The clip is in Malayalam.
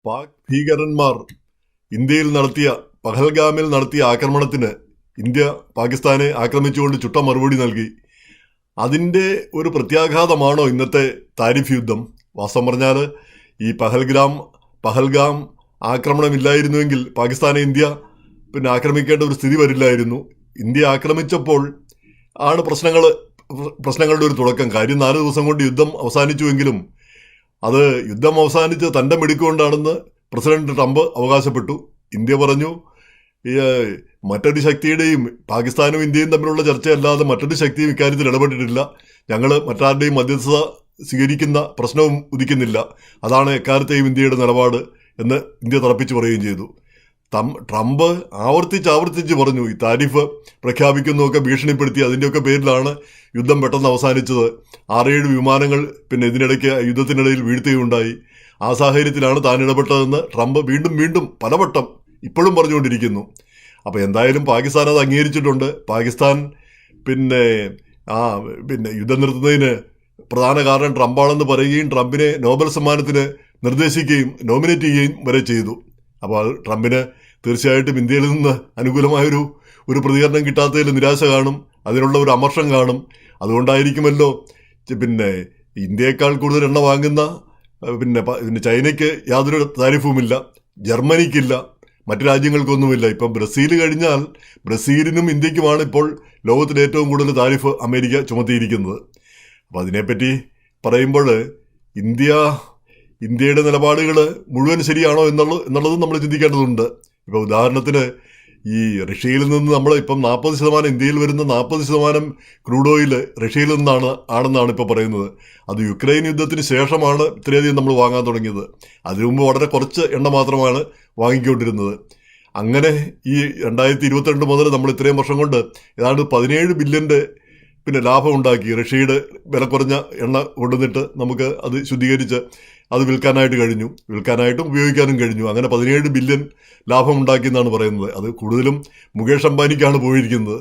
പാക് ഭീകരന്മാർ പഹൽഗാമിൽ നടത്തിയ ആക്രമണത്തിന് ഇന്ത്യ പാകിസ്ഥാനെ ആക്രമിച്ചുകൊണ്ട് ചുട്ട മറുപടി നൽകി. അതിൻ്റെ ഒരു പ്രത്യാഘാതമാണോ ഇന്നത്തെ താരിഫ് യുദ്ധം? വാസ്തവം പറഞ്ഞാൽ ഈ പഹൽഗാം ആക്രമണമില്ലായിരുന്നുവെങ്കിൽ പാകിസ്ഥാനെ ഇന്ത്യ ആക്രമിക്കേണ്ട ഒരു സ്ഥിതി വരില്ലായിരുന്നു. ഇന്ത്യ ആക്രമിച്ചപ്പോൾ ആണ് പ്രശ്നങ്ങളുടെ ഒരു തുടക്കം. കാര്യം 4 ദിവസം കൊണ്ട് യുദ്ധം അവസാനിച്ചുവെങ്കിലും അത് യുദ്ധം അവസാനിച്ച് തൻ്റെ മിടുക്കൊണ്ടാണെന്ന് പ്രസിഡന്റ് ട്രംപ് അവകാശപ്പെട്ടു. ഇന്ത്യ പറഞ്ഞു മറ്റൊരു ശക്തിയുടെയും പാകിസ്ഥാനും ഇന്ത്യയും തമ്മിലുള്ള ചർച്ചയല്ലാതെ മറ്റൊരു ശക്തിയും ഇക്കാര്യത്തിൽ ഇടപെട്ടിട്ടില്ല. ഞങ്ങൾ മറ്റാരുടെയും മധ്യസ്ഥത സ്വീകരിക്കുന്ന പ്രശ്നവും ഉദിക്കുന്നില്ല. അതാണ് എക്കാലത്തെയും ഇന്ത്യയുടെ നിലപാട് എന്ന് ഇന്ത്യ തറപ്പിച്ച് പറയുകയും ചെയ്തു. ട്രംപ് ആവർത്തിച്ച് പറഞ്ഞു ഈ താരിഫ് പ്രഖ്യാപിക്കുന്നതൊക്കെ ഭീഷണിപ്പെടുത്തി. അതിൻ്റെയൊക്കെ പേരിലാണ് യുദ്ധം പെട്ടെന്ന് അവസാനിച്ചത്. 6-7 വിമാനങ്ങൾ ഇതിനിടയ്ക്ക് യുദ്ധത്തിനിടയിൽ വീഴ്ത്തുകയുണ്ടായി. ആ സാഹചര്യത്തിലാണ് താൻ ഇടപെട്ടതെന്ന് ട്രംപ് വീണ്ടും പലവട്ടം ഇപ്പോഴും പറഞ്ഞുകൊണ്ടിരിക്കുന്നു. അപ്പോൾ എന്തായാലും പാകിസ്ഥാൻ അത് അംഗീകരിച്ചിട്ടുണ്ട്. പാകിസ്ഥാൻ യുദ്ധം നിർത്തുന്നതിന് പ്രധാന കാരണം ട്രംപാണെന്ന് പറയുകയും ട്രംപിനെ നോബൽ സമ്മാനത്തിന് നിർദ്ദേശിക്കുകയും നോമിനേറ്റ് ചെയ്യുകയും വരെ ചെയ്തു. അപ്പോൾ ട്രംപിന് തീർച്ചയായിട്ടും ഇന്ത്യയിൽ നിന്ന് അനുകൂലമായൊരു പ്രതികരണം കിട്ടാത്തതിൽ നിരാശ കാണും, അതിനുള്ള ഒരു അമർഷം കാണും. അതുകൊണ്ടായിരിക്കുമല്ലോ ഇന്ത്യയേക്കാൾ കൂടുതൽ എണ്ണ വാങ്ങുന്ന ചൈനയ്ക്ക് യാതൊരു താരിഫുമില്ല, ജർമ്മനിക്കില്ല, മറ്റു രാജ്യങ്ങൾക്കൊന്നുമില്ല. ഇപ്പം ബ്രസീൽ കഴിഞ്ഞാൽ ബ്രസീലിനും ഇന്ത്യക്കുമാണ് ഇപ്പോൾ ലോകത്തിലെ ഏറ്റവും കൂടുതൽ താരിഫ് അമേരിക്ക ചുമത്തിയിരിക്കുന്നത്. അപ്പോൾ അതിനെപ്പറ്റി പറയുമ്പോൾ ഇന്ത്യയുടെ നിലപാടുകൾ മുഴുവൻ ശരിയാണോ എന്നുള്ളതും നമ്മൾ ചിന്തിക്കേണ്ടതുണ്ട്. ഇപ്പോൾ ഉദാഹരണത്തിന് ഈ റഷ്യയിൽ നിന്ന് നമ്മൾ ഇപ്പം 40%, ഇന്ത്യയിൽ വരുന്ന 40% ക്രൂഡ് ഓയിൽ റഷ്യയിൽ ആണെന്നാണ് ഇപ്പോൾ പറയുന്നത്. അത് യുക്രൈൻ യുദ്ധത്തിന് ശേഷമാണ് ഇത്രയധികം നമ്മൾ വാങ്ങാൻ തുടങ്ങിയത്. അതിനു മുമ്പ് വളരെ കുറച്ച് എണ്ണ മാത്രമാണ് വാങ്ങിക്കൊണ്ടിരുന്നത്. അങ്ങനെ ഈ 2022 മുതൽ നമ്മൾ ഇത്രയും വർഷം കൊണ്ട് ഏതാണ്ട് 17 ബില്യൻ്റെ ലാഭം ഉണ്ടാക്കി. റഷ്യയുടെ വില കുറഞ്ഞ എണ്ണ കൊണ്ടുവന്നിട്ട് നമുക്ക് അത് ശുദ്ധീകരിച്ച് അത് വിൽക്കാനായിട്ടും ഉപയോഗിക്കാനും കഴിഞ്ഞു. അങ്ങനെ 17 ബില്യൺ ലാഭം ഉണ്ടാക്കിയെന്നാണ് പറയുന്നത്. അത് കൂടുതലും മുകേഷ് അംബാനിക്കാണ് പോയിരിക്കുന്നത്.